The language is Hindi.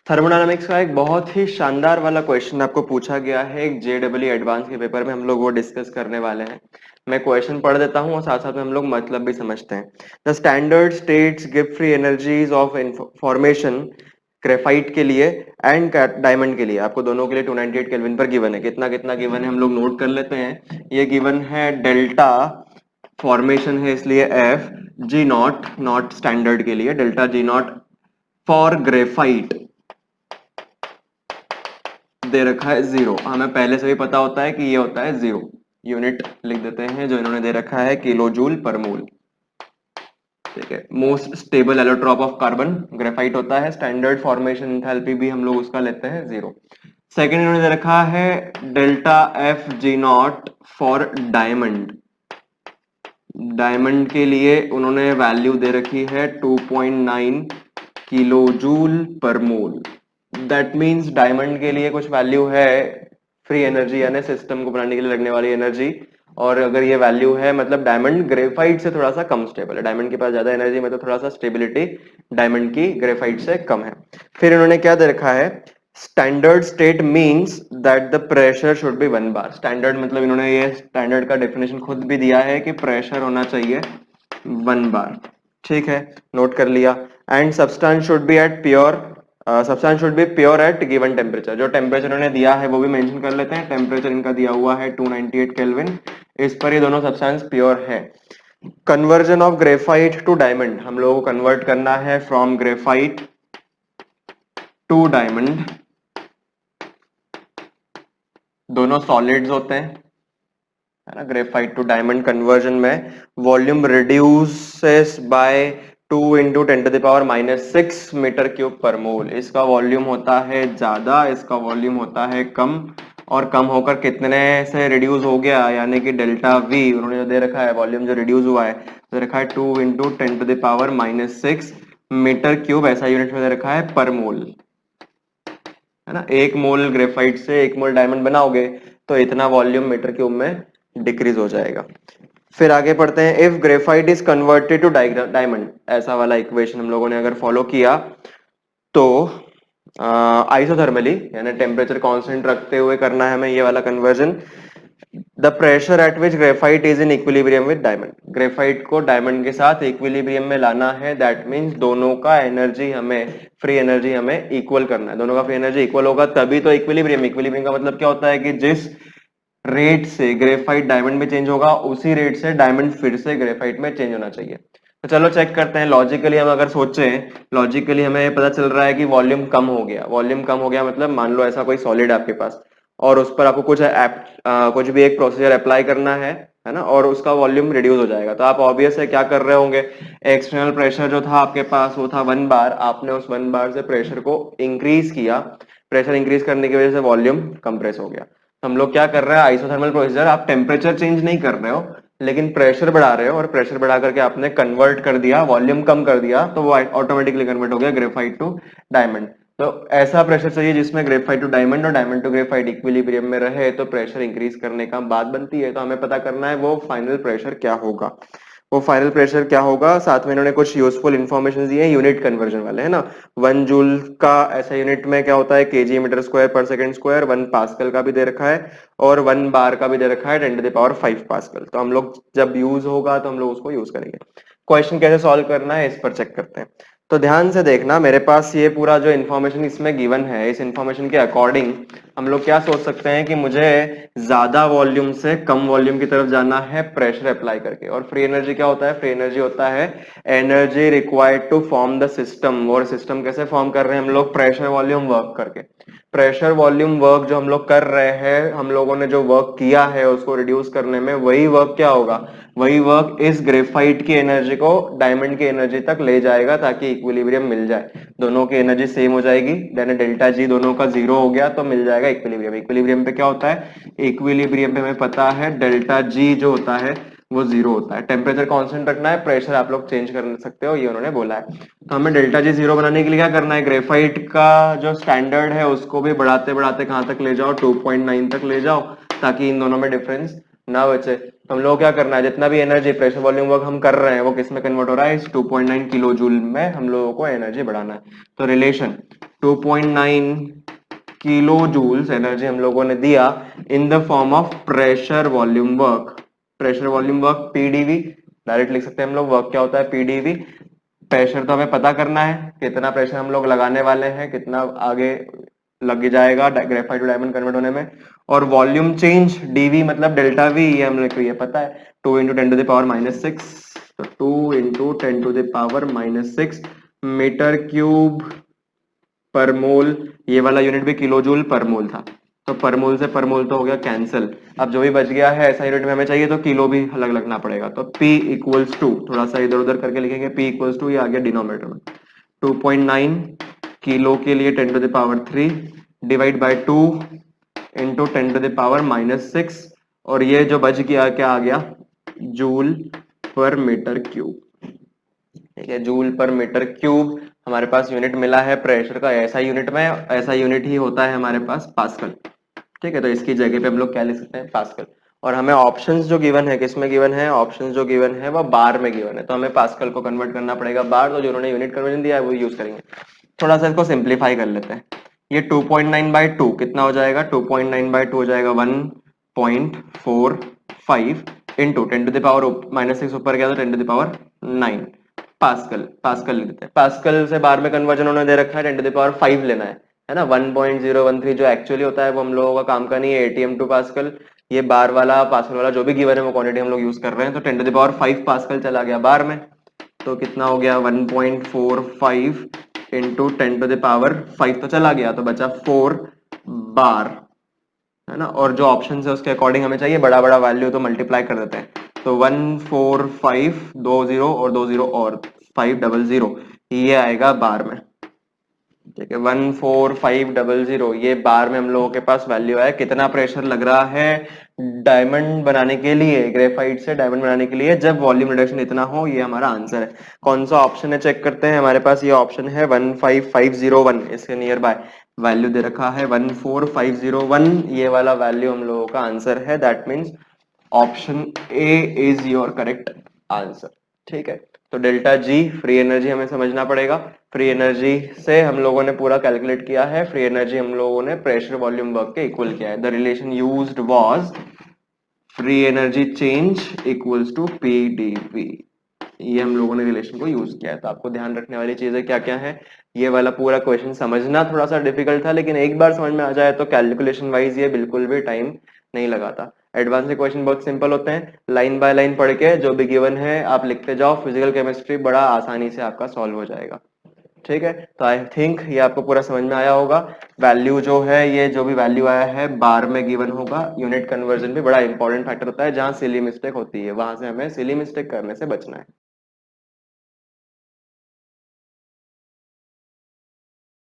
थर्मोडायनामिक्स का एक बहुत ही शानदार वाला क्वेश्चन आपको पूछा गया है एक जेडब्ल्यू एडवांस के पेपर में, हम लोग वो डिस्कस करने वाले हैं। मैं क्वेश्चन पढ़ देता हूँ और साथ साथ में हम लोग मतलब भी समझते हैं। The standard states give free energies of formation graphite के लिए एंड डायमंड के लिए, आपको दोनों के लिए 298 केल्विन पर गिवन है। कितना कितना गिवन है हम लोग नोट कर लेते हैं। ये गिवन है डेल्टा फॉर्मेशन है इसलिए F G naught, naught standard के लिए delta G naught for graphite दे रखा है 0। हमें पहले से भी पता होता है कि ये होता है 0। यूनिट लिख देते हैं जो इन्होंने दे रखा है किलो जूल पर मोल। ठीक है, most stable allotrope of carbon graphite होता है। स्टैंडर्ड फॉर्मेशन एंथैल्पी भी हम लोग उसका लेते हैं 0। सेकेंड इन्होंने दे रखा है delta F G naught for diamond. Diamond के लिए उन्होंने वैल्यू दे रखी है 2.9 किलो जूल पर मोल। दैट मीन्स डायमंड के लिए कुछ वैल्यू है फ्री एनर्जी यानी सिस्टम को बनाने के लिए लगने वाली एनर्जी। और अगर ये वैल्यू है मतलब डायमंड ग्रेफाइट से थोड़ा सा कम स्टेबल है। डायमंड के पास ज्यादा एनर्जी में तो थोड़ा सा स्टेबिलिटी डायमंड की ग्रेफाइट से कम है। फिर इन्होंने क्या दे रखा है, standard state means that the pressure should be 1 bar. Standard मतलब इन्होंने ये स्टैंडर्ड का डेफिनेशन खुद भी दिया है कि प्रेशर होना चाहिए 1 बार। ठीक है, नोट कर लिया। And substance should be at pure, substance should be pure at given temperature. जो टेम्परेचर उन्होंने दिया है वो भी मेंशन कर लेते हैं। टेम्परेचर इनका दिया हुआ है 298 केल्विन, इस पर ये दोनों सब्सटेंस प्योर है। Conversion of graphite to diamond, हम लोगों को कन्वर्ट करना है फ्रॉम ग्रेफाइट टू डायमंड। दोनों सॉलिड्स होते हैं, है ना। ग्रेफाइट टू डायमंड कन्वर्जन में volume reduces by 2 into 10⁻⁻6 metre cube per mole. इसका वॉल्यूम होता है ज्यादा, इसका वॉल्यूम होता है कम। और कम होकर कितने से रिड्यूस हो गया, यानी कि डेल्टा वी उन्होंने जो दे रखा है, वॉल्यूम जो रिड्यूस हुआ है दे रखा है 2 इंटू 10⁻⁻6 मीटर क्यूब, ऐसा यूनिट में दे रखा है पर मोल, है ना। 1 मोल ग्रेफाइट से 1 मोल डायमंड बनाओगे तो इतना वॉल्यूम मीटर क्यूब में डिक्रीज हो जाएगा। फिर आगे पढ़ते हैं, if graphite is converted to diamond, ऐसा वाला इक्वेशन हम लोगों ने अगर फॉलो किया तो आइसोथर्मली यानी टेम्परेचर कांस्टेंट रखते हुए करना है हमें ये वाला conversion. The pressure at which graphite is in equilibrium with diamond, graphite को डायमंड के साथ इक्विलिब्रियम में लाना है। दैट मीन्स दोनों का एनर्जी हमें, फ्री एनर्जी हमें इक्वल करना है। दोनों का फ्री एनर्जी इक्वल होगा तभी तो इक्विलिब्रियम। इक्विलिब्रियम का मतलब क्या होता है कि जिस रेट से ग्रेफाइट डायमंड में चेंज होगा उसी रेट से डायमंड फिर से ग्रेफाइट में चेंज होना चाहिए। तो चलो चेक करते हैं लॉजिकली। हम अगर सोचें लॉजिकली, हमें पता चल रहा है कि वॉल्यूम कम हो गया। वॉल्यूम कम हो गया मतलब मान लो ऐसा कोई सॉलिड आपके पास और उस पर आपको कुछ भी एक प्रोसीजर अप्लाई करना है ना, और उसका वॉल्यूम रिड्यूस हो जाएगा। तो आप ऑब्वियस है क्या कर रहे होंगे, एक्सटर्नल प्रेशर जो था आपके पास वो था 1 बार, आपने उस 1 बार से प्रेशर को इंक्रीज किया। प्रेशर इंक्रीज करने की वजह से वॉल्यूम कंप्रेस हो गया। हम लोग क्या कर रहे हैं, आइसोथर्मल प्रोसीजर, आप टेम्परेचर चेंज नहीं कर रहे हो लेकिन प्रेशर बढ़ा रहे हो, और प्रेशर बढ़ा करके आपने कन्वर्ट कर दिया, वॉल्यूम कम कर दिया, तो वो ऑटोमेटिकली कन्वर्ट हो गया ग्रेफाइट टू डायमंड। तो ऐसा प्रेशर चाहिए जिसमें ग्रेफाइट टू डायमंड और डायमंड टू ग्रेफाइट इक्विलिब्रियम में रहे, तो प्रेशर इंक्रीज करने का बात बनती है। तो हमें पता करना है वो फाइनल प्रेशर क्या होगा। वो फाइनल प्रेशर क्या होगा, साथ में इन्होंने कुछ यूजफुल इंफॉर्मेशन दी है यूनिट कन्वर्जन वाले, है ना। 1 जूल का ऐसा यूनिट में क्या होता है, केजी मीटर स्क्वायर पर सेकंड स्क्वायर। 1 पास्कल का भी दे रखा है और 1 बार का भी दे रखा है 10⁻5 पास्कल। तो हम लोग जब यूज होगा तो हम लोग उसको यूज करेंगे। क्वेश्चन कैसे सॉल्व करना है इस पर चेक करते हैं। तो ध्यान से देखना, मेरे पास ये पूरा जो इन्फॉर्मेशन इसमें गिवन है, इस इन्फॉर्मेशन के अकॉर्डिंग हम लोग क्या सोच सकते हैं कि मुझे ज्यादा वॉल्यूम से कम वॉल्यूम की तरफ जाना है प्रेशर अप्लाई करके। और फ्री एनर्जी क्या होता है, फ्री एनर्जी होता है energy required to form the system. और सिस्टम कैसे फॉर्म कर रहे हैं हम लोग, प्रेशर वॉल्यूम वर्क करके। प्रेशर वॉल्यूम वर्क जो हम लोग कर रहे हैं, हम लोगों ने जो वर्क किया है उसको रिड्यूस करने में, वही वर्क क्या होगा, वही वर्क इस ग्रेफाइट की एनर्जी को डायमंड की एनर्जी तक ले जाएगा ताकि इक्विलिब्रियम मिल जाए। दोनों की एनर्जी सेम हो जाएगी, देन डेल्टा जी दोनों का 0 हो गया तो मिल जाएगा इक्विलिब्रियम। इक्विलिब्रियम पे क्या होता है, इक्विलिब्रियम पे हमें पता है डेल्टा जी जो होता है वो 0 होता है। टेम्परेचर कांस्टेंट रखना है, प्रेशर आप लोग चेंज कर सकते हो, ये उन्होंने बोला है। तो हमें डेल्टा जी 0 बनाने के लिए क्या करना है, ग्रेफाइट का जो स्टैंडर्ड है उसको भी बढ़ाते बढ़ाते कहां तक ले जाओ, 2.9 तक ले जाओ, ताकि इन दोनों में डिफरेंस ना बचे। तो हम लोग क्या करना है, जितना भी एनर्जी प्रेशर वॉल्यूम वर्क हम कर रहे हैं वो किस में कन्वर्ट हो रहा है, इस 2.9 किलो जूल में हम लोगों को एनर्जी बढ़ाना है। तो रिलेशन 2.9 किलो जूल्स एनर्जी हम लोगों ने दिया in the form of pressure volume work. Pressure volume work PDV, direct लिख सकते हैं हम लोग। वर्क क्या होता है? पीडीवी। प्रेशर तो हमें पता करना है, कितना प्रेशर हम लोग लगाने वाले हैं, कितना आगे लग जाएगा ग्रेफाइट टू डायमंड कन्वर्ट होने में। और वॉल्यूम चेंज डीवी मतलब डेल्टा वी, ये हम लोग को ये पता है, 2 इंटू 10 टू द पावर -6। तो 2 into 10 to the power -6 metre cube per mole. ये वाला यूनिट भी किलो जूल पर मोल था, तो पर मोल से पर मोल तो हो गया कैंसिल। अब जो भी बच गया है ऐसा यूनिट में हमें चाहिए, तो किलो भी अलग लगना पड़ेगा। तो P इक्वल्स टू, थोड़ा सा इधर उधर करके लिखेंगे, P इक्वल्स टू, ये आ गया डिनोमिनेटर में 2.9 किलो के लिए 10 to the power 3 divide by 2 into 10 to the power -6, और ये जो बच गया क्या आ गया? जूल पर मीटर क्यूब। ठीक है, जूल पर मीटर क्यूब हमारे पास यूनिट मिला है प्रेशर का। ऐसा यूनिट में ऐसा यूनिट ही होता है हमारे पास पास्कल। ठीक है, तो इसकी जगह पे हम लोग क्या लिख सकते हैं? पास्कल। और हमें ऑप्शंस जो गिवन है, किसमें गिवन है? ऑप्शंस जो गिवन है वो बार में गिवन है, तो हमें पास्कल को कन्वर्ट करना पड़ेगा बार। तो जो उन्होंने यूनिट कन्वर्जन दिया है वो यूज करेंगे। थोड़ा सा इसको सिंप्लीफाई कर लेते हैं। ये 2.9/2 कितना हो जाएगा? 2.9/2 हो जाएगा 1.45 इंटू 10 टू द पावर -6 ऊपर गया तो 10 to the power 9 pascal. Pascal लेते हैं, पास्कल से बार में कन्वर्जन उन्होंने दे रखा है 10 टू द पावर 5 लेना है ना। 1.013 जो एक्चुअली होता है वो हम लोगों का काम का नहीं है, एटीएम टू पास्कल। ये बार वाला पास्कल वाला जो भी गिवन है वो क्वांटिटी हम लोग यूज कर रहे हैं, तो 10 टू द पावर 5 पास्कल चला गया बार में। तो कितना हो गया? 1.45 इंटू 10 टू द पावर 5 तो चला गया, तो बचा 4 बार, है ना। और जो ऑप्शन है उसके अकॉर्डिंग हमें चाहिए बड़ा बड़ा वैल्यू, तो मल्टीप्लाई कर देते हैं। तो 145 2 0 और 2 0 और 500, ये आएगा बार में। ठीक है, 14500 ये बार में हम लोगों के पास वैल्यू है। कितना प्रेशर लग रहा है डायमंड बनाने के लिए, ग्रेफाइट से डायमंड बनाने के लिए, जब वॉल्यूम रिडक्शन इतना हो, ये हमारा आंसर है। कौन सा ऑप्शन है चेक करते हैं। हमारे पास ये ऑप्शन है 15501, इसके नियर बाय वैल्यू दे रखा है 14501, ये वाला वैल्यू हम लोगों का आंसर है। That means option A is your correct answer. ठीक है, तो डेल्टा जी फ्री एनर्जी हमें समझना पड़ेगा। फ्री एनर्जी से हम लोगों ने पूरा कैलकुलेट किया है। फ्री एनर्जी हम लोगों ने प्रेशर वॉल्यूम वर्क के इक्वल किया है। The relation used was free energy change equals to PdV. ये हम लोगों ने रिलेशन को यूज किया है। तो आपको ध्यान रखने वाली चीजें क्या क्या है, ये वाला पूरा क्वेश्चन समझना थोड़ा सा डिफिकल्ट था, लेकिन एक बार समझ में आ जाए तो कैलकुलेशन वाइज ये बिल्कुल भी टाइम नहीं लगाता। एडवांस के क्वेश्चन बहुत सिंपल होते हैं, लाइन बाय लाइन पढ़ के जो भी गिवन है आप लिखते जाओ। फिजिकल केमिस्ट्री बड़ा आसानी से आपका सॉल्व हो जाएगा। ठीक है, तो आई थिंक ये आपको पूरा समझ में आया होगा। वैल्यू जो है, ये जो भी वैल्यू आया है बार में गिवन होगा। यूनिट कन्वर्जन भी बड़ा इंपॉर्टेंट फैक्टर होता है, जहां सिली मिस्टेक होती है वहां से हमें सिली मिस्टेक करने से बचना है।